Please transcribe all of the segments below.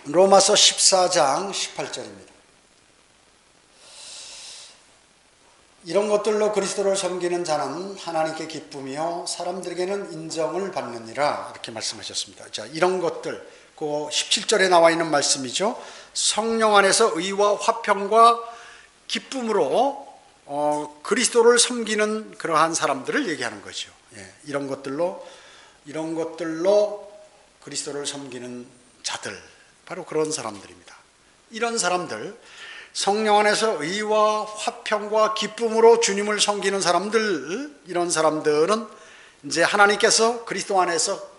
로마서 14장 18절입니다. 이런 것들로 그리스도를 섬기는 자는 하나님께 기쁨이요 사람들에게는 인정을 받느니라, 이렇게 말씀하셨습니다. 자, 이런 것들, 그 17절에 나와 있는 말씀이죠. 성령 안에서 의와 화평과 기쁨으로 그리스도를 섬기는 그러한 사람들을 얘기하는 거죠. 이런 것들로 그리스도를 섬기는 자들, 바로 그런 사람들입니다. 이런 사람들, 성령 안에서 의와 화평과 기쁨으로 주님을 섬기는 사람들, 이런 사람들은 이제 하나님께서 그리스도 안에서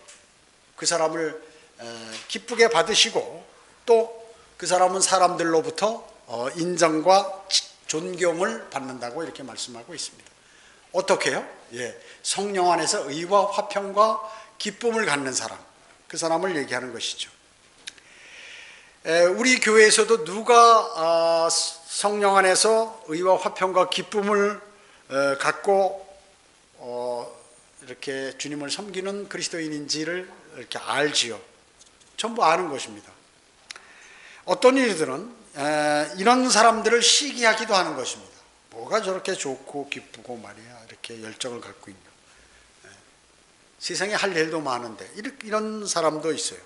그 사람을 기쁘게 받으시고, 또 그 사람은 사람들로부터 인정과 존경을 받는다고 이렇게 말씀하고 있습니다. 어떻게요? 성령 안에서 의와 화평과 기쁨을 갖는 사람, 그 사람을 얘기하는 것이죠. 우리 교회에서도 누가 성령 안에서 의와 화평과 기쁨을 갖고 이렇게 주님을 섬기는 그리스도인인지를 이렇게 알지요. 전부 아는 것입니다. 어떤 이들은 이런 사람들을 시기하기도 하는 것입니다. 뭐가 저렇게 좋고 기쁘고 말이야, 이렇게 열정을 갖고 있냐. 세상에 할 일도 많은데, 이런 사람도 있어요.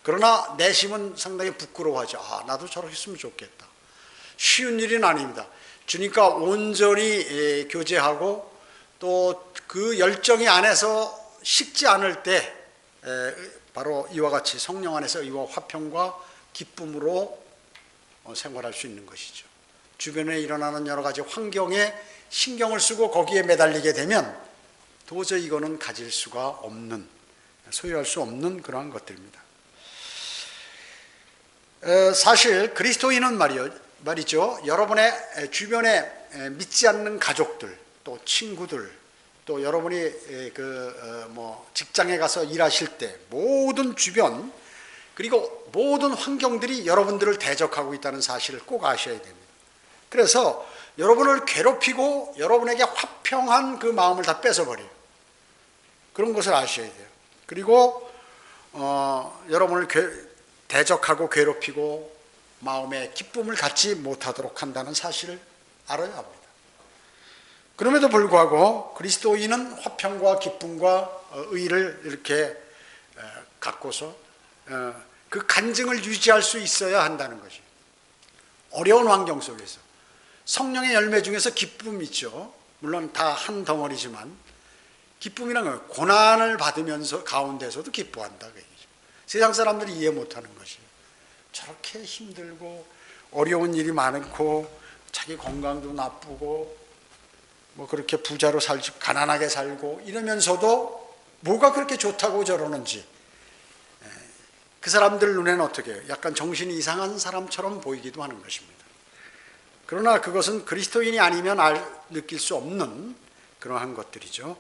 그러나 내심은 상당히 부끄러워하죠. 나도 저렇게 했으면 좋겠다. 쉬운 일은 아닙니다. 주님과 온전히 교제하고 또 그 열정이 안에서 식지 않을 때 바로 이와 같이 성령 안에서 의와 화평과 기쁨으로 생활할 수 있는 것이죠. 주변에 일어나는 여러 가지 환경에 신경을 쓰고 거기에 매달리게 되면 도저히 이거는 가질 수가 없는, 소유할 수 없는 그러한 것들입니다. 사실 그리스도인은 말이죠. 여러분의 주변에 믿지 않는 가족들, 또 친구들, 또 여러분이 직장에 가서 일하실 때 모든 주변, 그리고 모든 환경들이 여러분들을 대적하고 있다는 사실을 꼭 아셔야 됩니다. 그래서 여러분을 괴롭히고 여러분에게 화평한 그 마음을 다 뺏어버려요. 그런 것을 아셔야 돼요. 그리고 여러분을 대적하고 괴롭히고 마음에 기쁨을 갖지 못하도록 한다는 사실을 알아야 합니다. 그럼에도 불구하고 그리스도인은 화평과 기쁨과 의를 이렇게 갖고서 그 간증을 유지할 수 있어야 한다는 것이, 어려운 환경 속에서 성령의 열매 중에서 기쁨이 있죠. 물론 다 한 덩어리지만 기쁨이라는 건 고난을 받으면서 가운데서도 기뻐한다, 그 얘기죠. 세상 사람들이 이해 못하는 것이에요. 저렇게 힘들고 어려운 일이 많고 자기 건강도 나쁘고 그렇게 부자로 살지 가난하게 살고 이러면서도 뭐가 그렇게 좋다고 저러는지, 그 사람들 눈에는 어떻게 해요? 약간 정신이 이상한 사람처럼 보이기도 하는 것입니다. 그러나 그것은 그리스도인이 아니면 느낄 수 없는 그러한 것들이죠.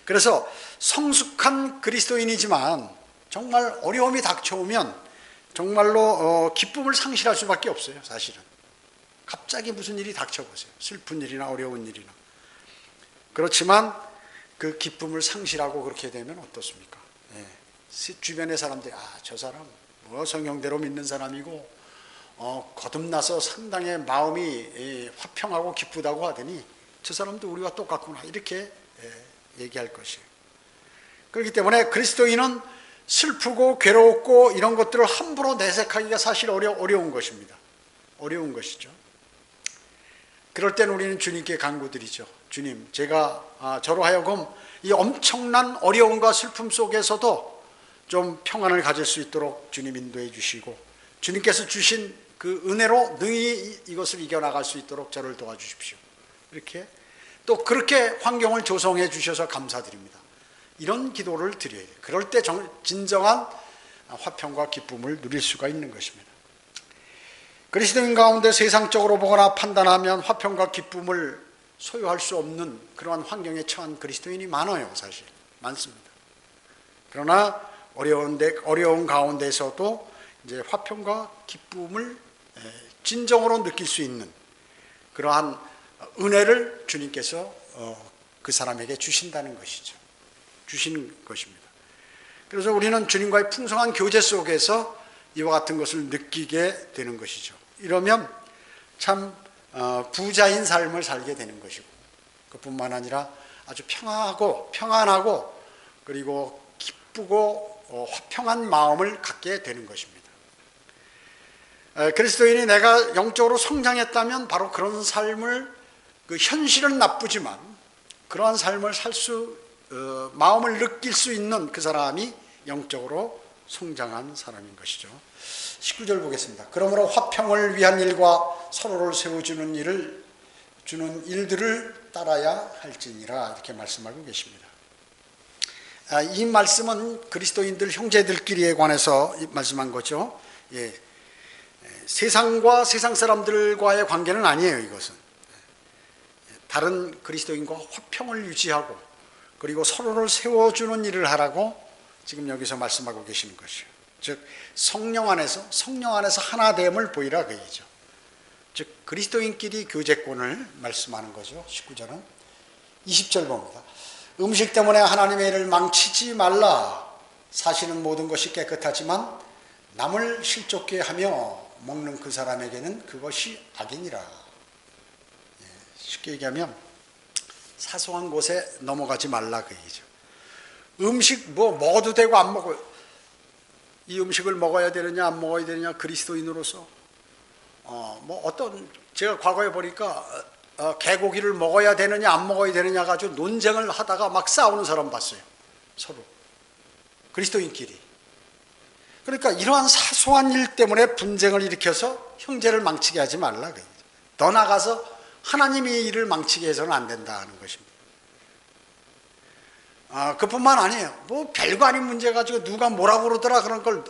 그래서 성숙한 그리스도인이지만 정말 어려움이 닥쳐오면 정말로 기쁨을 상실할 수밖에 없어요. 사실은 갑자기 무슨 일이 닥쳐보세요. 슬픈 일이나 어려운 일이나. 그렇지만 그 기쁨을 상실하고 그렇게 되면 어떻습니까? 주변의 사람들이 저 사람 성령대로 믿는 사람이고 거듭나서 상당히 마음이 화평하고 기쁘다고 하더니 저 사람도 우리와 똑같구나, 이렇게 얘기할 것이에요. 그렇기 때문에 그리스도인은 슬프고 괴롭고 이런 것들을 함부로 내색하기가 사실 어려운 것입니다. 어려운 것이죠. 그럴 땐 우리는 주님께 간구드리죠. 주님, 제가 저로 하여금 이 엄청난 어려움과 슬픔 속에서도 좀 평안을 가질 수 있도록 주님 인도해 주시고, 주님께서 주신 그 은혜로 능히 이것을 이겨나갈 수 있도록 저를 도와주십시오. 이렇게 또 그렇게 환경을 조성해 주셔서 감사드립니다. 이런 기도를 드려야 돼요. 그럴 때 진정한 화평과 기쁨을 누릴 수가 있는 것입니다. 그리스도인 가운데 세상적으로 보거나 판단하면 화평과 기쁨을 소유할 수 없는 그러한 환경에 처한 그리스도인이 많아요. 사실 많습니다. 그러나 어려운 가운데서도 이제 화평과 기쁨을 진정으로 느낄 수 있는 그러한 은혜를 주님께서 그 사람에게 주신다는 것이죠. 주시는 것입니다. 그래서 우리는 주님과의 풍성한 교제 속에서 이와 같은 것을 느끼게 되는 것이죠. 이러면 참 부자인 삶을 살게 되는 것이고, 그뿐만 아니라 아주 평안하고 그리고 기쁘고 화평한 마음을 갖게 되는 것입니다. 그리스도인이 내가 영적으로 성장했다면 바로 그런 삶을, 그 현실은 나쁘지만 그러한 삶을 마음을 느낄 수 있는 그 사람이 영적으로 성장한 사람인 것이죠. 19절 보겠습니다. 그러므로 화평을 위한 일과 서로를 세워주는 일들을 따라야 할지니라, 이렇게 말씀하고 계십니다. 이 말씀은 그리스도인들 형제들끼리에 관해서 말씀한 거죠. 세상과 세상 사람들과의 관계는 아니에요. 이것은 다른 그리스도인과 화평을 유지하고 그리고 서로를 세워주는 일을 하라고 지금 여기서 말씀하고 계시는 것이요. 즉 성령 안에서 하나됨을 보이라 그 얘기죠. 즉 그리스도인끼리 교제권을 말씀하는 거죠. 19절은 20절 봅니다. 음식 때문에 하나님의 일을 망치지 말라. 사실은 모든 것이 깨끗하지만 남을 실족게 하며 먹는 그 사람에게는 그것이 악이니라. 쉽게 얘기하면 사소한 곳에 넘어가지 말라 그 얘기죠. 음식 먹어도 되고 안 먹어요. 이 음식을 먹어야 되느냐 안 먹어야 되느냐, 그리스도인으로서 제가 과거에 보니까 개고기를 먹어야 되느냐 안 먹어야 되느냐 가지고 논쟁을 하다가 막 싸우는 사람 봤어요. 서로 그리스도인끼리. 그러니까 이러한 사소한 일 때문에 분쟁을 일으켜서 형제를 망치게 하지 말라 그 얘기죠. 더 나가서 하나님의 일을 망치게 해서는 안 된다는 것입니다. 그뿐만 아니에요. 별거 아닌 문제 가지고 누가 뭐라고 그러더라 그런 걸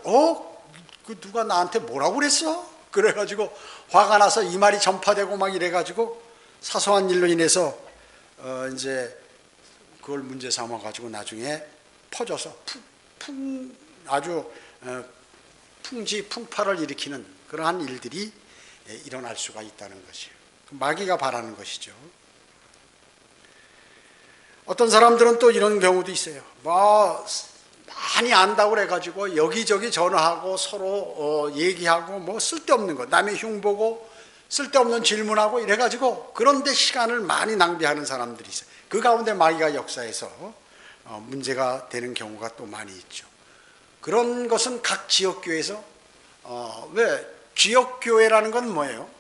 누가 나한테 뭐라고 그랬어? 그래가지고 화가 나서 이 말이 전파되고 막 이래가지고 사소한 일로 인해서 이제 그걸 문제 삼아가지고 나중에 퍼져서 아주 풍파를 일으키는 그러한 일들이 일어날 수가 있다는 것이에요. 마귀가 바라는 것이죠. 어떤 사람들은 또 이런 경우도 있어요. 많이 안다고 그래가지고 여기저기 전화하고 서로 얘기하고 쓸데없는 거, 남의 흉보고 쓸데없는 질문하고 이래가지고 그런데 시간을 많이 낭비하는 사람들이 있어요. 그 가운데 마귀가 역사해서 문제가 되는 경우가 또 많이 있죠. 그런 것은 각 지역교회에서 왜 지역교회라는 건 뭐예요?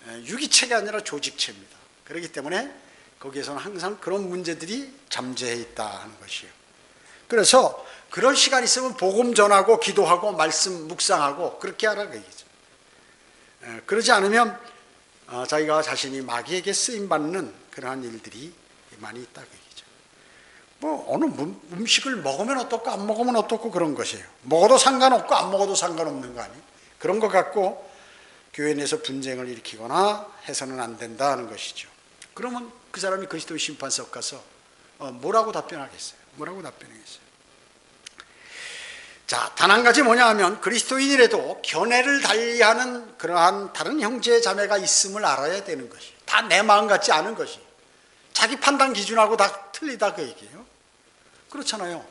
유기체가 아니라 조직체입니다. 그렇기 때문에 거기에서는 항상 그런 문제들이 잠재해 있다 하는 것이에요. 그래서 그런 시간 있으면 복음 전하고 기도하고 말씀 묵상하고 그렇게 하라고 얘기죠. 그러지 않으면 자기가 자신이 마귀에게 쓰임받는 그러한 일들이 많이 있다고 얘기죠. 어느 음식을 먹으면 어떻고 안 먹으면 어떻고 그런 것이에요. 먹어도 상관없고 안 먹어도 상관없는 거 아니에요. 그런 것 갖고 교회 내에서 분쟁을 일으키거나 해서는 안 된다는 것이죠. 그러면 그 사람이 그리스도의 심판석 가서 뭐라고 답변하겠어요? 자, 단 한 가지 뭐냐 하면 그리스도인이라도 견해를 달리하는 그러한 다른 형제 자매가 있음을 알아야 되는 것이, 다 내 마음 같지 않은 것이, 자기 판단 기준하고 다 틀리다 그 얘기예요. 그렇잖아요.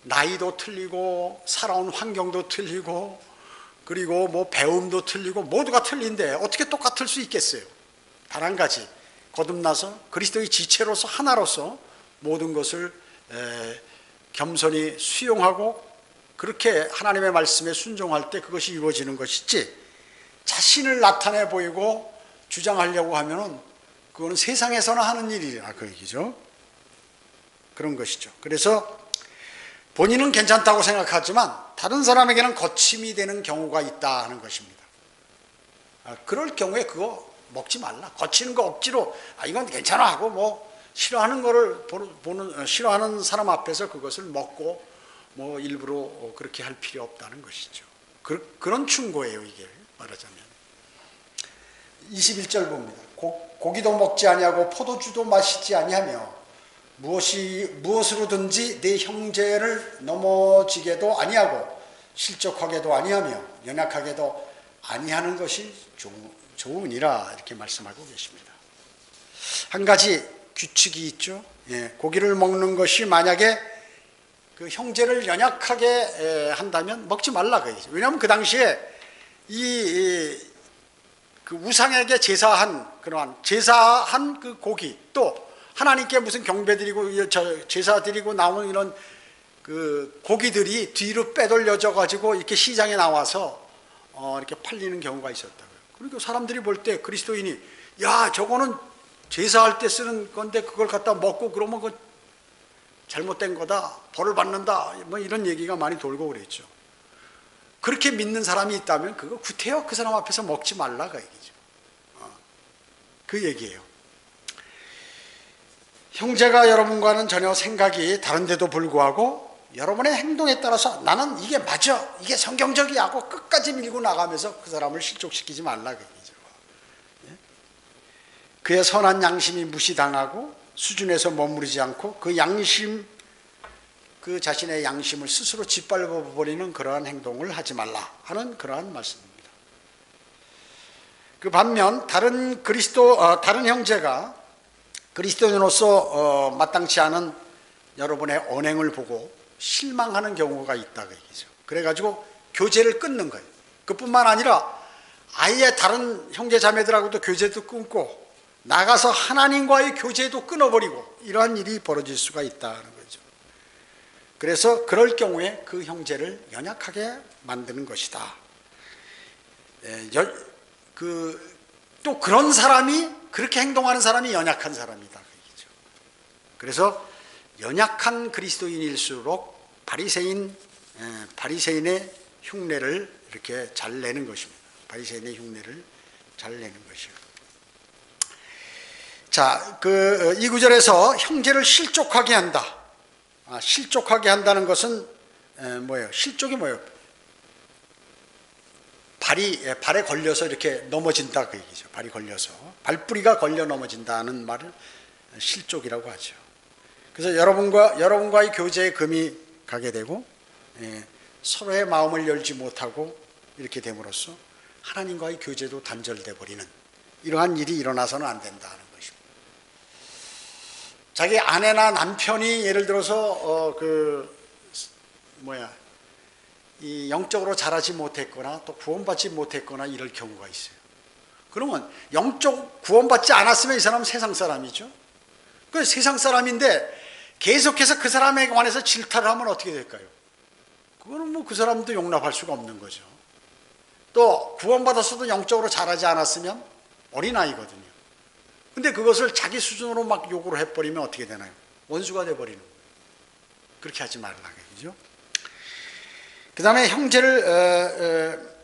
나이도 틀리고 살아온 환경도 틀리고 그리고 배움도 틀리고 모두가 틀린데 어떻게 똑같을 수 있겠어요? 단 한 가지, 거듭나서 그리스도의 지체로서 하나로서 모든 것을 겸손히 수용하고 그렇게 하나님의 말씀에 순종할 때 그것이 이루어지는 것이지, 자신을 나타내 보이고 주장하려고 하면은 그거는 세상에서나 하는 일이라 그 얘기죠. 그런 것이죠. 그래서 본인은 괜찮다고 생각하지만 다른 사람에게는 거침이 되는 경우가 있다 하는 것입니다. 그럴 경우에 그거 먹지 말라. 거치는 거 억지로 이건 괜찮아 하고 싫어하는 거를 싫어하는 사람 앞에서 그것을 먹고 일부러 그렇게 할 필요 없다는 것이죠. 그런 충고예요, 이게 말하자면. 21절 봅니다. 고기도 먹지 아니하고 포도주도 마시지 아니하며 무엇으로든지 내 형제를 넘어지게도 아니하고 실족하게도 아니하며 연약하게도 아니하는 것이 좋으니라, 이렇게 말씀하고 계십니다. 한 가지 규칙이 있죠. 고기를 먹는 것이 만약에 그 형제를 연약하게 한다면 먹지 말라 그러죠. 왜냐하면 그 당시에 그 우상에게 제사한 그 고기, 또 하나님께 무슨 경배드리고 제사드리고 나오는 이런 그 고기들이 뒤로 빼돌려져 가지고 이렇게 시장에 나와서 이렇게 팔리는 경우가 있었다고요. 그러니까 사람들이 볼 때 그리스도인이 야 저거는 제사할 때 쓰는 건데 그걸 갖다 먹고 그러면 그 잘못된 거다, 벌을 받는다, 뭐 이런 얘기가 많이 돌고 그랬죠. 그렇게 믿는 사람이 있다면 그거 구태여 그 사람 앞에서 먹지 말라 그 얘기죠. 그 얘기예요. 형제가 여러분과는 전혀 생각이 다른데도 불구하고 여러분의 행동에 따라서 나는 이게 맞아, 이게 성경적이야 하고 끝까지 밀고 나가면서 그 사람을 실족시키지 말라 그 얘기죠. 그의 선한 양심이 무시당하고 수준에서 머무르지 않고 그 자신의 양심을 스스로 짓밟아 버리는 그러한 행동을 하지 말라 하는 그러한 말씀입니다. 그 반면 다른 형제가 그리스도인으로서 마땅치 않은 여러분의 언행을 보고 실망하는 경우가 있다 그 얘기죠. 그래가지고 교제를 끊는 거예요. 그뿐만 아니라 아예 다른 형제 자매들하고도 교제도 끊고 나가서 하나님과의 교제도 끊어버리고 이러한 일이 벌어질 수가 있다는 거죠. 그래서 그럴 경우에 그 형제를 연약하게 만드는 것이다. 또 그런 사람이, 그렇게 행동하는 사람이 연약한 사람이다. 그래서 연약한 그리스도인일수록 바리새인의 흉내를 이렇게 잘 내는 것입니다. 바리새인의 흉내를 잘 내는 것이요. 자, 이 구절에서 형제를 실족하게 한다. 실족하게 한다는 것은 뭐예요? 실족이 뭐예요? 발에 걸려서 이렇게 넘어진다 그 얘기죠. 발이 걸려서 발뿌리가 걸려 넘어진다는 말을 실족이라고 하죠. 그래서 여러분과의 교제에 금이 가게 되고 서로의 마음을 열지 못하고 이렇게 됨으로써 하나님과의 교제도 단절돼 버리는 이러한 일이 일어나서는 안 된다는 것입니다. 자기 아내나 남편이 예를 들어서 이 영적으로 자라지 못했거나 또 구원받지 못했거나 이럴 경우가 있어요. 그러면 영적 구원받지 않았으면 이 사람은 세상 사람이죠. 그 세상 사람인데 계속해서 그 사람에 관해서 질타를 하면 어떻게 될까요? 그거는 뭐 그 사람도 용납할 수가 없는 거죠. 또 구원받았어도 영적으로 자라지 않았으면 어린아이거든요. 근데 그것을 자기 수준으로 막 요구를 해버리면 어떻게 되나요? 원수가 돼버리는 거예요. 그렇게 하지 말라 그죠? 그 다음에 형제를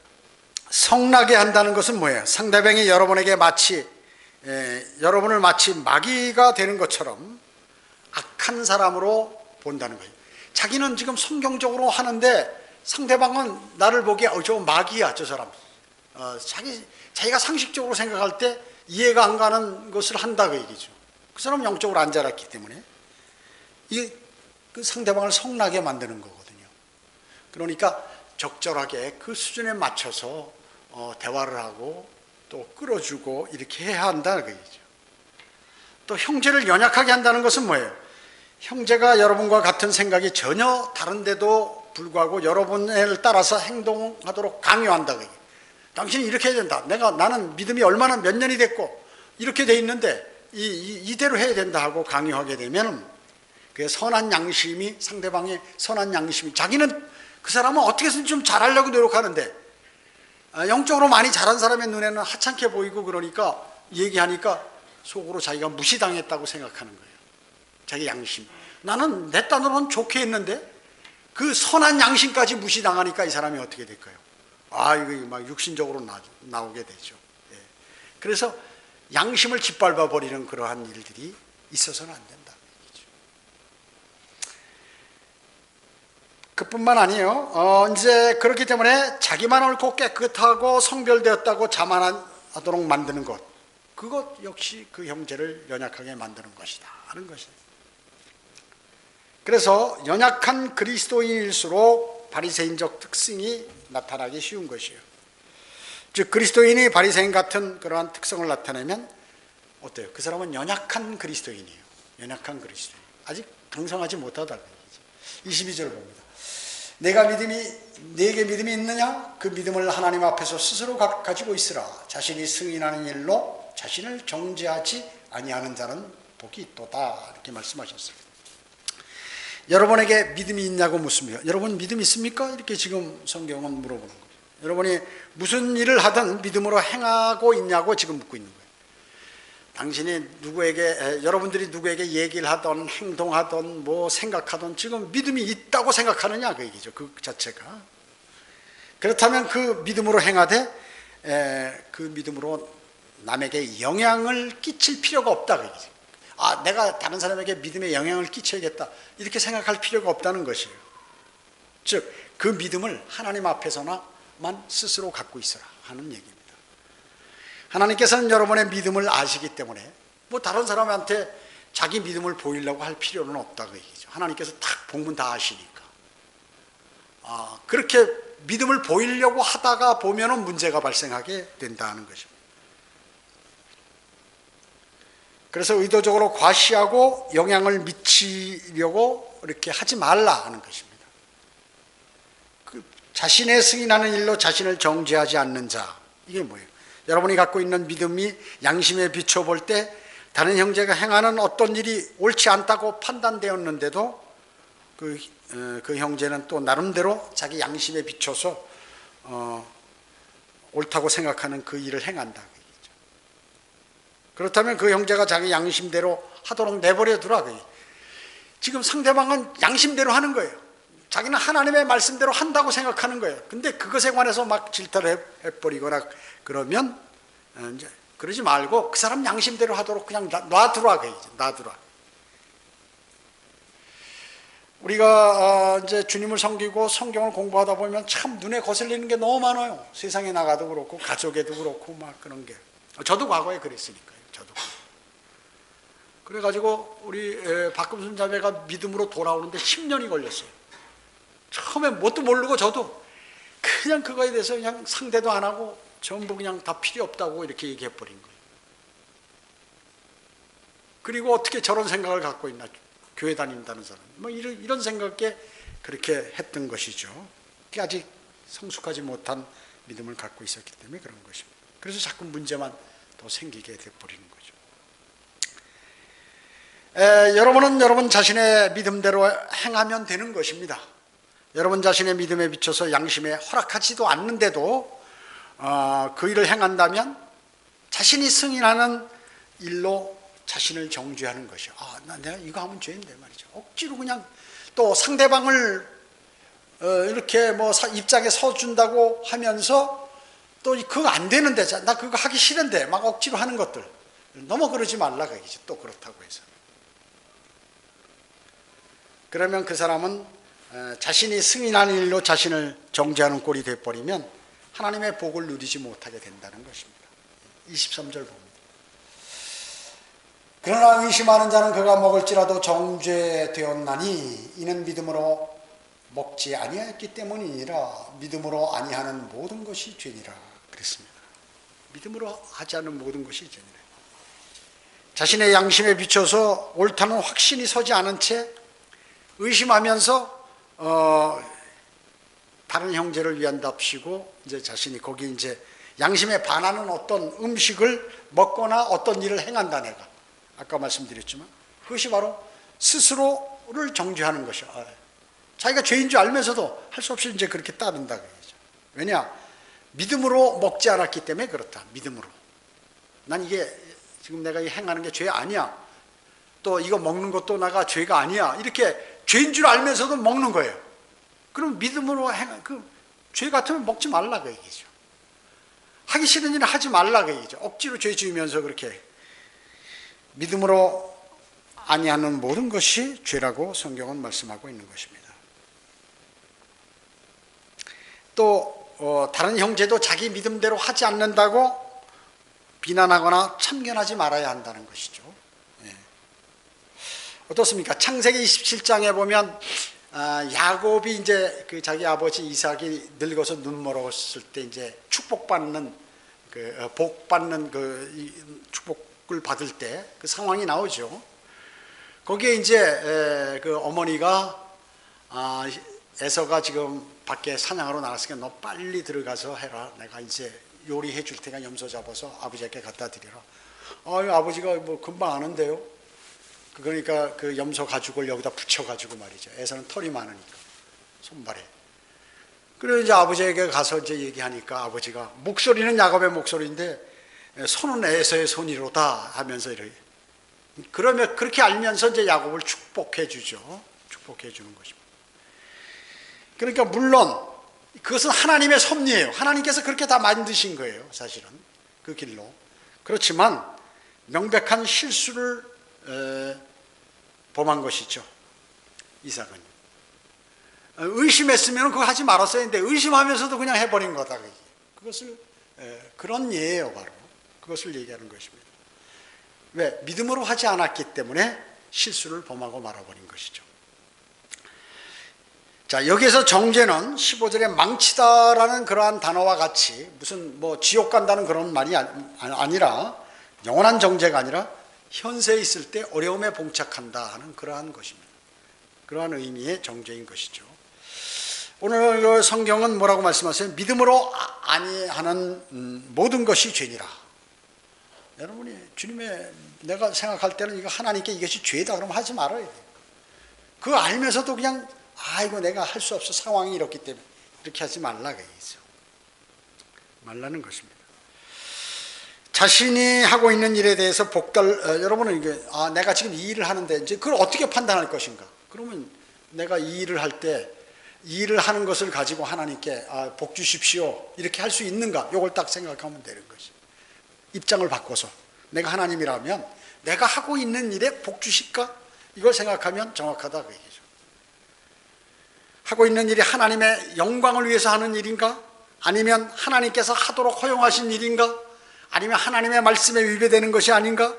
성나게 한다는 것은 뭐예요? 상대방이 여러분을 마치 마귀가 되는 것처럼 악한 사람으로 본다는 거예요. 자기는 지금 성경적으로 하는데 상대방은 나를 보기에 저 마귀야 저 사람. 자기가 상식적으로 생각할 때 이해가 안 가는 것을 한다 그 얘기죠. 그 사람은 영적으로 안 자랐기 때문에 그 상대방을 성나게 만드는 거거든요. 그러니까 적절하게 그 수준에 맞춰서 대화를 하고 또 끌어주고 이렇게 해야 한다는 거죠. 또 형제를 연약하게 한다는 것은 뭐예요? 형제가 여러분과 같은 생각이 전혀 다른데도 불구하고 여러분을 따라서 행동하도록 강요한다. 당신이 이렇게 해야 된다. 나는 믿음이 얼마나 몇 년이 됐고 이렇게 돼 있는데 이대로 해야 된다 하고 강요하게 되면 그 선한 양심이 상대방의 선한 양심이 자기는 그 사람은 어떻게든 좀 잘하려고 노력하는데 영적으로 많이 잘한 사람의 눈에는 하찮게 보이고 그러니까 얘기하니까 속으로 자기가 무시당했다고 생각하는 거예요. 자기 양심. 나는 내 딴으로는 좋게 했는데 그 선한 양심까지 무시당하니까 이 사람이 어떻게 될까요? 이거 막 육신적으로 나오게 되죠. 그래서 양심을 짓밟아 버리는 그러한 일들이 있어서는 안 된다. 그뿐만 아니에요. 이제 그렇기 때문에 자기만 옳고 깨끗하고 성별되었다고 자만하도록 만드는 것, 그것 역시 그 형제를 연약하게 만드는 것이다 하는 것이에요. 그래서 연약한 그리스도인일수록 바리새인적 특성이 나타나기 쉬운 것이에요. 즉 그리스도인이 바리새인 같은 그러한 특성을 나타내면 어때요? 그 사람은 연약한 그리스도인이에요. 연약한 그리스도인. 아직 강성하지 못하다. 22절 봅니다. 내게 믿음이 있느냐? 그 믿음을 하나님 앞에서 스스로 가지고 있으라. 자신이 승인하는 일로 자신을 정죄하지 아니하는 자는 복이 있도다. 이렇게 말씀하셨어요. 여러분에게 믿음이 있냐고 묻습니다. 여러분 믿음 있습니까? 이렇게 지금 성경은 물어보는 거예요. 여러분이 무슨 일을 하든 믿음으로 행하고 있냐고 지금 묻고 있는 거예요. 당신이 여러분들이 누구에게 얘기를 하던 행동하던 뭐 생각하던 지금 믿음이 있다고 생각하느냐 그 얘기죠. 그 자체가. 그렇다면 그 믿음으로 행하되 그 믿음으로 남에게 영향을 끼칠 필요가 없다 그 얘기죠. 내가 다른 사람에게 믿음에 영향을 끼쳐야겠다 이렇게 생각할 필요가 없다는 것이에요. 즉 그 믿음을 하나님 앞에서만 스스로 갖고 있어라 하는 얘기입니다. 하나님께서는 여러분의 믿음을 아시기 때문에 뭐 다른 사람한테 자기 믿음을 보이려고 할 필요는 없다 그 얘기죠. 하나님께서 딱 보면 다 아시니까. 그렇게 믿음을 보이려고 하다가 보면은 문제가 발생하게 된다는 것입니다. 그래서 의도적으로 과시하고 영향을 미치려고 이렇게 하지 말라 하는 것입니다. 자신의 승인하는 일로 자신을 정죄하지 않는 자, 이게 뭐예요? 여러분이 갖고 있는 믿음이 양심에 비춰볼 때 다른 형제가 행하는 어떤 일이 옳지 않다고 판단되었는데도 그 형제는 또 나름대로 자기 양심에 비춰서 옳다고 생각하는 그 일을 행한다. 그렇다면 그 형제가 자기 양심대로 하도록 내버려 두라. 지금 상대방은 양심대로 하는 거예요. 자기는 하나님의 말씀대로 한다고 생각하는 거예요. 근데 그것에 관해서 막 질타를 해버리거나 그러면 이제 그러지 말고 그 사람 양심대로 하도록 그냥 놔두라. 놔두라. 우리가 이제 주님을 섬기고 성경을 공부하다 보면 참 눈에 거슬리는 게 너무 많아요. 세상에 나가도 그렇고 가족에도 그렇고 막 그런 게. 저도 과거에 그랬으니까요. 저도. 그래가지고 우리 박금순 자매가 믿음으로 돌아오는데 10년이 걸렸어요. 처음에 뭣도 모르고 저도 그냥 그거에 대해서 그냥 상대도 안 하고 전부 그냥 다 필요 없다고 이렇게 얘기해버린 거예요. 그리고 어떻게 저런 생각을 갖고 있나, 교회 다닌다는 사람. 뭐 이런 생각에 그렇게 했던 것이죠. 아직 성숙하지 못한 믿음을 갖고 있었기 때문에 그런 것입니다. 그래서 자꾸 문제만 더 생기게 돼버리는 거죠. 여러분은 여러분 자신의 믿음대로 행하면 되는 것입니다. 여러분 자신의 믿음에 비춰서 양심에 허락하지도 않는데도 그 일을 행한다면 자신이 승인하는 일로 자신을 정죄하는 것이요. 내가 이거 하면 죄인데 말이죠. 억지로 그냥 또 상대방을 이렇게 뭐 입장에 서준다고 하면서 또 그거 안 되는데 나 그거 하기 싫은데 막 억지로 하는 것들 너무 그러지 말라 그러지. 또 그렇다고 해서 그러면 그 사람은 자신이 승인하는 일로 자신을 정죄하는 꼴이 돼버리면 하나님의 복을 누리지 못하게 된다는 것입니다. 23절 봅니다. 그러나 의심하는 자는 그가 먹을지라도 정죄되었나니 이는 믿음으로 먹지 아니하였기 때문이니라. 믿음으로 아니하는 모든 것이 죄니라 그랬습니다. 믿음으로 하지 않는 모든 것이 죄니라. 자신의 양심에 비춰서 옳다는 확신이 서지 않은 채 의심하면서 다른 형제를 위한답시고 이제 자신이 거기 이제 양심에 반하는 어떤 음식을 먹거나 어떤 일을 행한다 내가 아까 말씀드렸지만 그것이 바로 스스로를 정죄하는 것이야. 자기가 죄인 줄 알면서도 할 수 없이 이제 그렇게 따른다 그러죠. 왜냐? 믿음으로 먹지 않았기 때문에 그렇다. 믿음으로. 난 이게 지금 내가 행하는 게 죄 아니야. 또 이거 먹는 것도 내가 죄가 아니야. 이렇게 죄인 줄 알면서도 먹는 거예요. 그럼 믿음으로 죄 같으면 먹지 말라 그 얘기죠. 하기 싫은 일은 하지 말라 그 얘기죠. 억지로 죄 지으면서 그렇게 믿음으로 아니하는 모든 것이 죄라고 성경은 말씀하고 있는 것입니다. 또 다른 형제도 자기 믿음대로 하지 않는다고 비난하거나 참견하지 말아야 한다는 것이죠. 어떻습니까? 창세기 27장에 보면 야곱이 이제 그 자기 아버지 이삭이 늙어서 눈멀었을 때 이제 축복받는 복받는 축복을 받을 때 그 상황이 나오죠. 거기에 이제 그 어머니가 에서가 지금 밖에 사냥하러 나갔으니까 너 빨리 들어가서 해라. 내가 이제 요리해 줄 테니까 염소 잡아서 아버지께 갖다 드리라. 아버지가 뭐 금방 아는데요. 그러니까 그 염소 가죽을 여기다 붙여가지고 말이죠. 에서는 털이 많으니까 손발에. 그리고 이제 아버지에게 가서 이제 얘기하니까 아버지가 목소리는 야곱의 목소리인데 손은 에서의 손이로다 하면서 이렇게. 그러면 그렇게 알면서 이제 야곱을 축복해 주죠. 축복해 주는 것입니다. 그러니까 물론 그것은 하나님의 섭리예요. 하나님께서 그렇게 다 만드신 거예요. 사실은 그 길로. 그렇지만 명백한 실수를 범한 것이죠. 이삭은. 의심했으면 그거 하지 말았어야 했는데 의심하면서도 그냥 해버린 거다. 그것을 그런 예예요. 바로 그것을 얘기하는 것입니다. 왜? 믿음으로 하지 않았기 때문에 실수를 범하고 말아버린 것이죠. 자, 여기에서 정죄는 15절에 망치다라는 그러한 단어와 같이 무슨 뭐 지옥 간다는 그런 말이 아니라 영원한 정죄가 아니라 현세에 있을 때 어려움에 봉착한다 하는 그러한 것입니다. 그러한 의미의 정죄인 것이죠. 오늘 성경은 뭐라고 말씀하세요? 믿음으로 아니하는 모든 것이 죄니라. 여러분이 주님의 내가 생각할 때는 이거 하나님께 이것이 죄다 그러면 하지 말아야 돼요. 그거 알면서도 그냥 이거 내가 할 수 없어 상황이 이렇기 때문에 이렇게 하지 말라 그얘기죠. 말라는 것입니다. 자신이 하고 있는 일에 대해서 여러분은 이게 내가 지금 이 일을 하는데 이제 그걸 어떻게 판단할 것인가? 그러면 내가 이 일을 할 때 이 일을 하는 것을 가지고 하나님께 복 주십시오 이렇게 할 수 있는가? 이걸 딱 생각하면 되는 것이. 입장을 바꿔서 내가 하나님이라면 내가 하고 있는 일에 복 주실까? 이걸 생각하면 정확하다 그 얘기죠. 하고 있는 일이 하나님의 영광을 위해서 하는 일인가? 아니면 하나님께서 하도록 허용하신 일인가? 아니면 하나님의 말씀에 위배되는 것이 아닌가?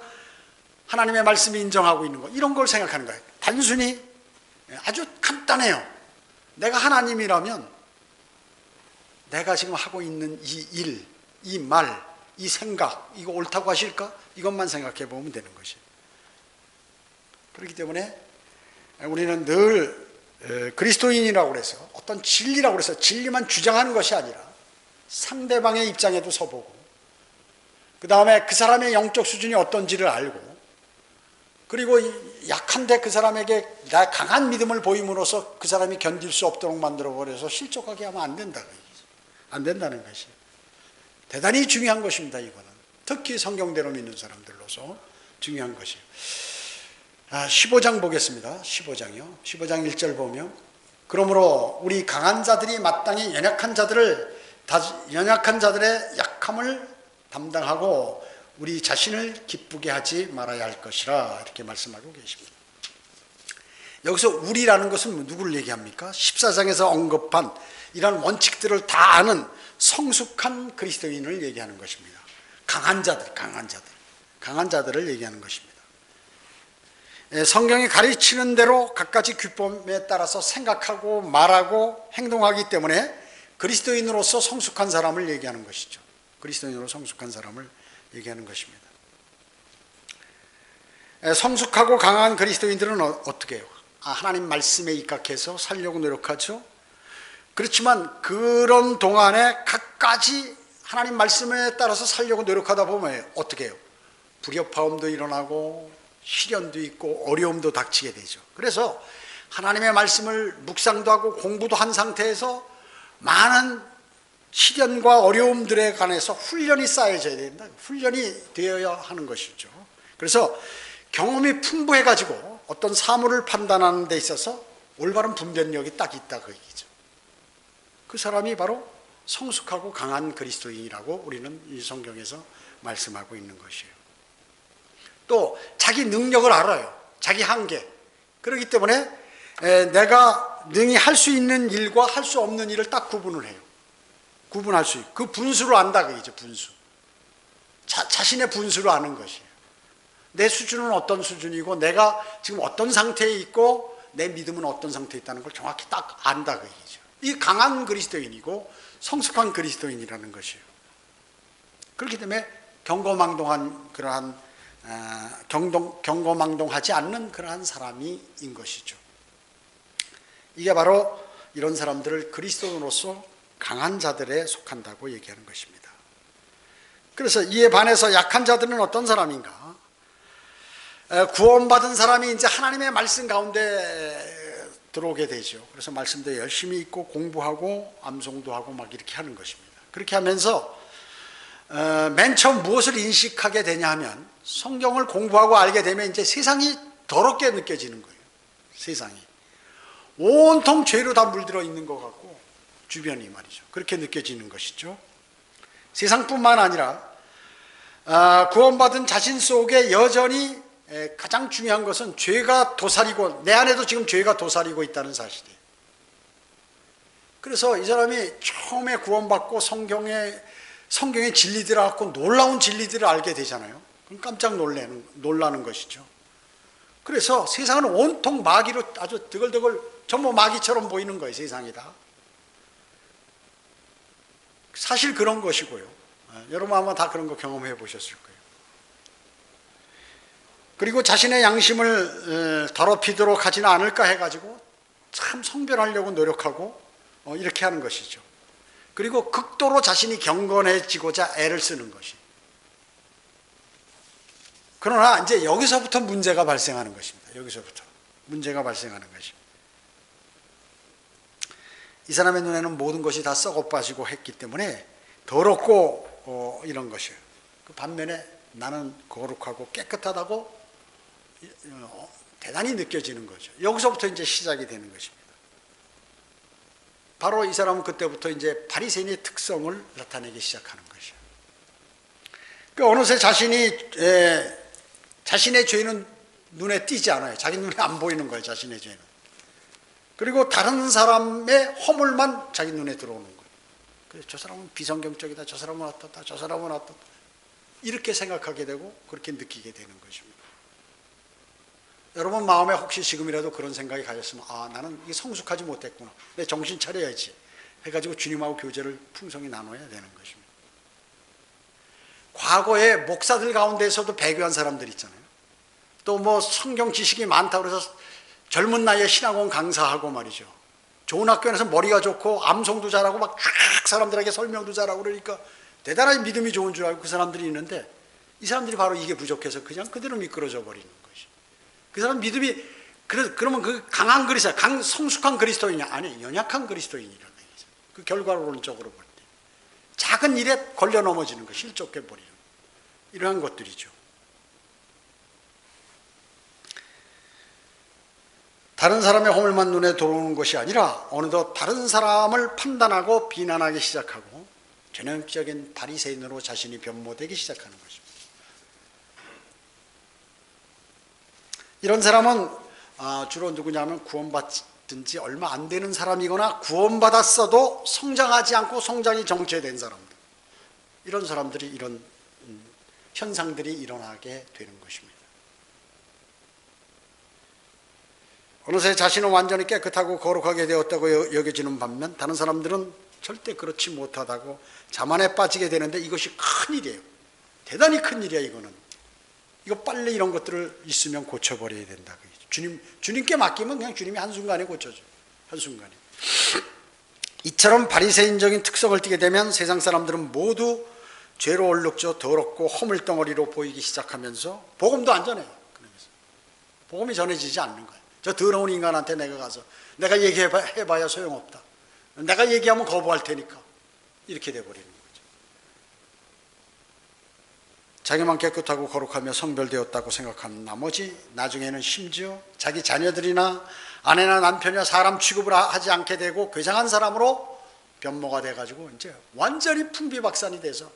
하나님의 말씀이 인정하고 있는 것, 이런 걸 생각하는 거예요. 단순히 아주 간단해요. 내가 하나님이라면 내가 지금 하고 있는 이 일, 이 말, 이 생각, 이거 옳다고 하실까? 이것만 생각해 보면 되는 것이에요. 그렇기 때문에 우리는 늘 그리스도인이라고 해서 어떤 진리라고 해서 진리만 주장하는 것이 아니라 상대방의 입장에도 서보고 그 다음에 그 사람의 영적 수준이 어떤지를 알고 그리고 약한데 그 사람에게 강한 믿음을 보임으로써 그 사람이 견딜 수 없도록 만들어버려서 실족하게 하면 안 된다. 안 된다는 것이 대단히 중요한 것입니다. 이거는 특히 성경대로 믿는 사람들로서 중요한 것이에요. 15장 보겠습니다. 15장이요. 15장 1절 보면 그러므로 우리 강한 자들이 마땅히 연약한 자들의 약함을 담당하고 우리 자신을 기쁘게 하지 말아야 할 것이라 이렇게 말씀하고 계십니다. 여기서 우리라는 것은 누구를 얘기합니까? 14장에서 언급한 이런 원칙들을 다 아는 성숙한 그리스도인을 얘기하는 것입니다. 강한 자들을 얘기하는 것입니다. 성경이 가르치는 대로 갖가지 규범에 따라서 생각하고 말하고 행동하기 때문에 그리스도인으로서 성숙한 사람을 얘기하는 것이죠. 그리스도인으로 성숙한 사람을 얘기하는 것입니다. 성숙하고 강한 그리스도인들은 어떻게 해요? 하나님 말씀에 입각해서 살려고 노력하죠. 그렇지만 그런 동안에 갖가지 하나님 말씀에 따라서 살려고 노력하다 보면 어떻게 해요? 불협화음도 일어나고 시련도 있고 어려움도 닥치게 되죠. 그래서 하나님의 말씀을 묵상도 하고 공부도 한 상태에서 많은 시련과 어려움들에 관해서 훈련이 쌓여져야 된다. 훈련이 되어야 하는 것이죠. 그래서 경험이 풍부해가지고 어떤 사물을 판단하는 데 있어서 올바른 분별력이 딱 있다 그 얘기죠. 그 사람이 바로 성숙하고 강한 그리스도인이라고 우리는 이 성경에서 말씀하고 있는 것이에요. 또 자기 능력을 알아요. 자기 한계. 그렇기 때문에 내가 능히 할 수 있는 일과 할 수 없는 일을 딱 구분을 해요. 구분할 수 있고 그 분수를 안다 그 얘기죠. 분수. 자신의 분수를 아는 것이에요. 내 수준은 어떤 수준이고 내가 지금 어떤 상태에 있고 내 믿음은 어떤 상태에 있다는 걸 정확히 딱 안다 그 얘기죠. 이 강한 그리스도인이고 성숙한 그리스도인이라는 것이에요. 그렇기 때문에 경거망동한 그러한 경거망동하지 않는 그러한 사람인 것이죠. 이게 바로 이런 사람들을 그리스도인으로서 강한 자들에 속한다고 얘기하는 것입니다. 그래서 이에 반해서 약한 자들은 어떤 사람인가? 구원받은 사람이 이제 하나님의 말씀 가운데 들어오게 되죠. 그래서 말씀도 열심히 읽고 공부하고 암송도 하고 막 이렇게 하는 것입니다. 그렇게 하면서 맨 처음 무엇을 인식하게 되냐 하면 성경을 공부하고 알게 되면 이제 세상이 더럽게 느껴지는 거예요. 세상이 온통 죄로 다 물들어 있는 것 같고 주변이 말이죠. 그렇게 느껴지는 것이죠. 세상뿐만 아니라 구원받은 자신 속에 여전히 가장 중요한 것은 죄가 도사리고 내 안에도 지금 죄가 도사리고 있다는 사실이에요. 그래서 이 사람이 처음에 구원받고 성경의 진리들을 갖고 놀라운 진리들을 알게 되잖아요. 그럼 깜짝 놀라는 것이죠. 그래서 세상은 온통 마귀로 아주 드글드글 전부 마귀처럼 보이는 거예요. 세상이 다. 사실 그런 것이고요. 여러분 아마 다 그런 거 경험해 보셨을 거예요. 그리고 자신의 양심을 더럽히도록 하지는 않을까 해가지고 참 성별하려고 노력하고 이렇게 하는 것이죠. 그리고 극도로 자신이 경건해지고자 애를 쓰는 것이. 그러나 이제 여기서부터 문제가 발생하는 것입니다. 여기서부터 문제가 발생하는 것입니다. 이 사람의 눈에는 모든 것이 다 썩어 빠지고 했기 때문에 더럽고 이런 것이에요. 그 반면에 나는 거룩하고 깨끗하다고 대단히 느껴지는 거죠. 여기서부터 이제 시작이 되는 것입니다. 바로 이 사람은 그때부터 이제 바리새인의 특성을 나타내기 시작하는 것이에요. 그 어느새 자신의 죄는 눈에 띄지 않아요. 자기 눈에 안 보이는 거예요. 자신의 죄는. 그리고 다른 사람의 허물만 자기 눈에 들어오는 거예요. 그래서 저 사람은 비성경적이다. 저 사람은 어떻다. 저 사람은 어떻다. 이렇게 생각하게 되고 그렇게 느끼게 되는 것입니다. 여러분 마음에 혹시 지금이라도 그런 생각이 가졌으면 나는 이게 성숙하지 못했구나. 내 정신 차려야지 해가지고 주님하고 교제를 풍성히 나눠야 되는 것입니다. 과거에 목사들 가운데서도 배교한 사람들 있잖아요. 또 뭐 성경 지식이 많다고 해서 젊은 나이에 신학원 강사하고 말이죠. 좋은 학교에서 머리가 좋고 암송도 잘하고 막 쫙 사람들에게 설명도 잘하고 그러니까 대단히 믿음이 좋은 줄 알고 그 사람들이 있는데 이 사람들이 바로 이게 부족해서 그냥 그대로 미끄러져 버리는 것이. 그 사람 믿음이 그러면 그 강한 그리스도, 성숙한 그리스도인이 아니 연약한 그리스도인이라는 얘기죠. 그 결과론적으로 볼 때 작은 일에 걸려 넘어지는 거, 실족해 버리는 이러한 것들이죠. 다른 사람의 허물만 눈에 들어오는 것이 아니라 어느덧 다른 사람을 판단하고 비난하기 시작하고 전형적인 바리새인으로 자신이 변모되기 시작하는 것입니다. 이런 사람은 주로 누구냐면 구원받은 지 얼마 안 되는 사람이거나 구원받았어도 성장하지 않고 성장이 정체된 사람들. 이런 사람들이 이런 현상들이 일어나게 되는 것입니다. 어느새 자신은 완전히 깨끗하고 거룩하게 되었다고 여겨지는 반면 다른 사람들은 절대 그렇지 못하다고 자만에 빠지게 되는데 이것이 큰일이에요. 대단히 큰일이야 이거는. 이거 빨리 이런 것들을 있으면 고쳐버려야 된다. 주님께 맡기면 그냥 주님이 한순간에 고쳐줘. 한순간에. 이처럼 바리새인적인 특성을 띠게 되면 세상 사람들은 모두 죄로 얼룩져 더럽고 허물덩어리로 보이기 시작하면서 복음도 안 전해요. 그러면서 복음이 전해지지 않는 거예요. 저 더러운 인간한테 내가 가서 내가 얘기해봐야 소용없다. 내가 얘기하면 거부할 테니까 이렇게 돼버리는 거죠. 자기만 깨끗하고 거룩하며 성별되었다고 생각하는 나머지 나중에는 심지어 자기 자녀들이나 아내나 남편이나 사람 취급을 하지 않게 되고 괴상한 사람으로 변모가 돼가지고 이제 완전히 풍비박산이 돼서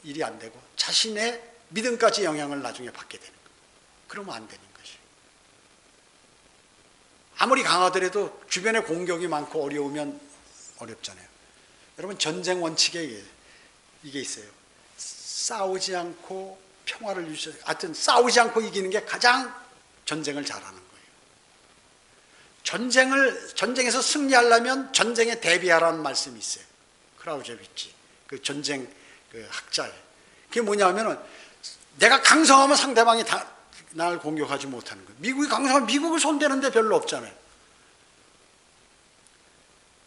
일이 안 되고 자신의 믿음까지 영향을 나중에 받게 되는 거예요. 그러면 안 되는 것이. 아무리 강하더라도 주변에 공격이 많고 어려우면 어렵잖아요. 여러분 전쟁 원칙에 이게 있어요. 싸우지 않고 평화를 유지해서 하여튼 싸우지 않고 이기는 게 가장 전쟁을 잘하는 거예요. 전쟁에서 승리하려면 전쟁에 대비하라는 말씀이 있어요. 크라우제비치 그 전쟁 그 학자예요. 그게 뭐냐면은 내가 강성하면 상대방이 나를 공격하지 못하는 거예요. 미국이 강성하면 미국을 손대는 데 별로 없잖아요.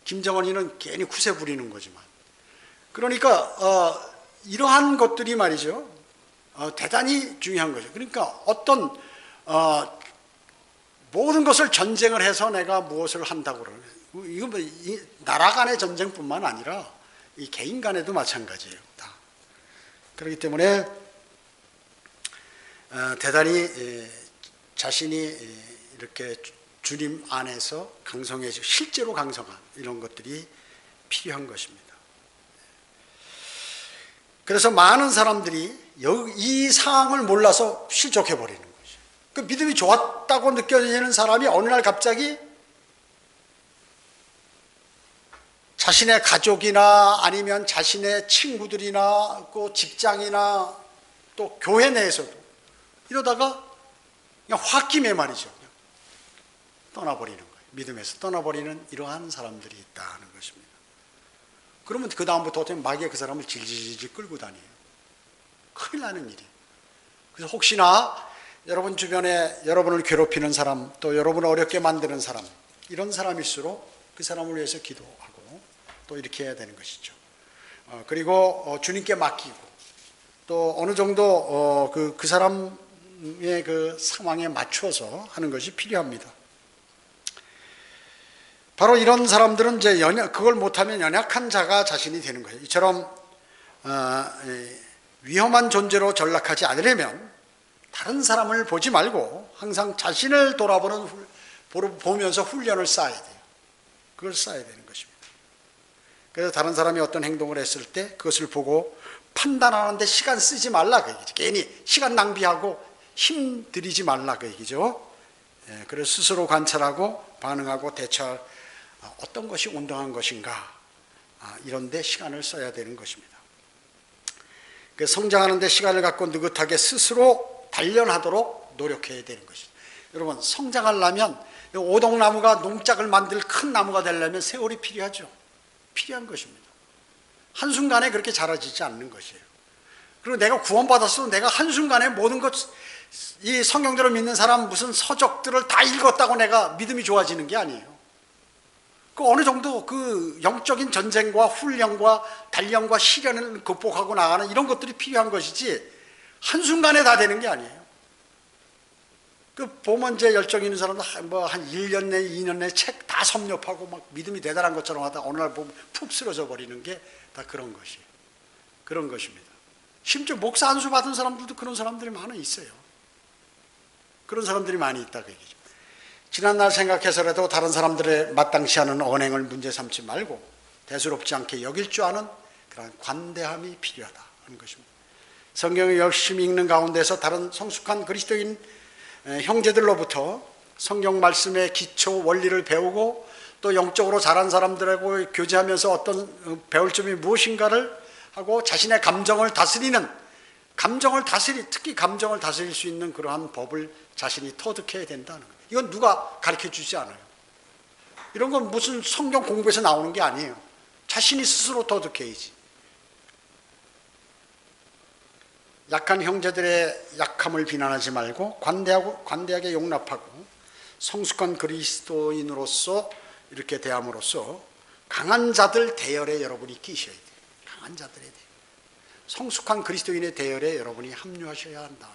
김정은이는 괜히 쿠세 부리는 거지만. 그러니까 이러한 것들이 말이죠. 대단히 중요한 거죠. 그러니까 어떤 모든 것을 전쟁을 해서 내가 무엇을 한다고 그러는 거예요. 이건 뭐 나라 간의 전쟁뿐만 아니라 이 개인 간에도 마찬가지예요. 다. 그렇기 때문에 대단히 자신이 이렇게 주님 안에서 강성해지고 실제로 강성한 이런 것들이 필요한 것입니다. 그래서 많은 사람들이 이 상황을 몰라서 실족해버리는 거죠. 그 믿음이 좋았다고 느껴지는 사람이 어느 날 갑자기 자신의 가족이나 아니면 자신의 친구들이나 또 직장이나 또 교회 내에서도 이러다가 그냥 홧김에 말이죠. 그냥 떠나버리는 거예요. 믿음에서 떠나버리는 이러한 사람들이 있다는 것입니다. 그러면 그 다음부터 어쩌면 마귀가 그 사람을 질질질 끌고 다녀요. 큰일 나는 일이에요. 그래서 혹시나 여러분 주변에 여러분을 괴롭히는 사람, 또 여러분을 어렵게 만드는 사람, 이런 사람일수록 그 사람을 위해서 기도하고 또 이렇게 해야 되는 것이죠. 그리고 주님께 맡기고 또 어느 정도 그 사람의 그 상황에 맞춰서 하는 것이 필요합니다. 바로 이런 사람들은 이제 그걸 못하면 연약한 자가 자신이 되는 거예요. 이처럼 위험한 존재로 전락하지 않으려면 다른 사람을 보지 말고 항상 자신을 보면서 훈련을 쌓아야 돼요. 그걸 쌓아야 되는 것입니다. 그래서 다른 사람이 어떤 행동을 했을 때 그것을 보고 판단하는데 시간 쓰지 말라 그 얘기죠. 괜히 시간 낭비하고 힘 들이지 말라 그 얘기죠. 그래서 스스로 관찰하고 반응하고 대처할 어떤 것이 온당한 것인가 이런 데 시간을 써야 되는 것입니다. 성장하는 데 시간을 갖고 느긋하게 스스로 단련하도록 노력해야 되는 것이죠. 여러분 성장하려면 오동나무가 농작을 만들 큰 나무가 되려면 세월이 필요하죠. 필요한 것입니다. 한순간에 그렇게 자라지지 않는 것이에요. 그리고 내가 구원받았어도 내가 한순간에 모든 것, 이 성경대로 믿는 사람 무슨 서적들을 다 읽었다고 내가 믿음이 좋아지는 게 아니에요. 그 어느 정도 그 영적인 전쟁과 훈련과 단련과 시련을 극복하고 나가는 이런 것들이 필요한 것이지 한순간에 다 되는 게 아니에요. 그 보면 이제 열정 있는 사람도 뭐 한 1년 내, 2년 내 책 다 섭렵하고 막 믿음이 대단한 것처럼 하다 어느 날 보면 푹 쓰러져 버리는 게 다 그런 것이에요. 그런 것입니다. 심지어 목사 안수 받은 사람들도 그런 사람들이 많이 있어요. 그런 사람들이 많이 있다 그 얘기죠. 지난날 생각해서라도 다른 사람들의 마땅치 않은 언행을 문제 삼지 말고 대수롭지 않게 여길 줄 아는 그런 관대함이 필요하다 하는 것입니다. 성경을 열심히 읽는 가운데서 다른 성숙한 그리스도인 형제들로부터 성경 말씀의 기초 원리를 배우고 또 영적으로 자란 사람들하고 교제하면서 어떤 배울 점이 무엇인가를 하고 자신의 감정을 특히 감정을 다스릴 수 있는 그러한 법을 자신이 터득해야 된다는 거예요. 이건 누가 가르쳐 주지 않아요. 이런 건 무슨 성경 공부에서 나오는 게 아니에요. 자신이 스스로 터득해야지. 약한 형제들의 약함을 비난하지 말고 관대하게 용납하고 성숙한 그리스도인으로서 이렇게 대함으로써 강한 자들 대열에 여러분이 끼셔야 돼요. 강한 자들에 대해 성숙한 그리스도인의 대열에 여러분이 합류하셔야 한다.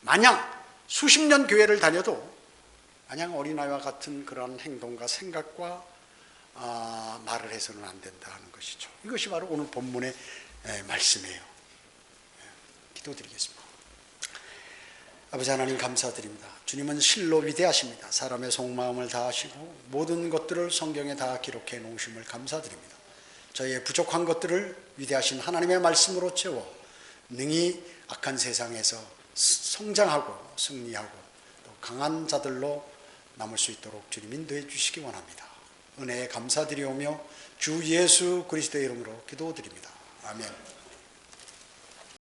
마냥 수십 년 교회를 다녀도 마냥 어린아이와 같은 그런 행동과 생각과 말을 해서는 안 된다 하는 것이죠. 이것이 바로 오늘 본문의 말씀이에요. 기도드리겠습니다. 아버지 하나님 감사드립니다. 주님은 실로 위대하십니다. 사람의 속마음을 다하시고 모든 것들을 성경에 다 기록해 놓으심을 감사드립니다. 저희의 부족한 것들을 위대하신 하나님의 말씀으로 채워 능히 악한 세상에서 성장하고 승리하고 또 강한 자들로 남을 수 있도록 주님 인도해 주시기 원합니다. 은혜에 감사드리오며 주 예수 그리스도의 이름으로 기도드립니다. 아멘.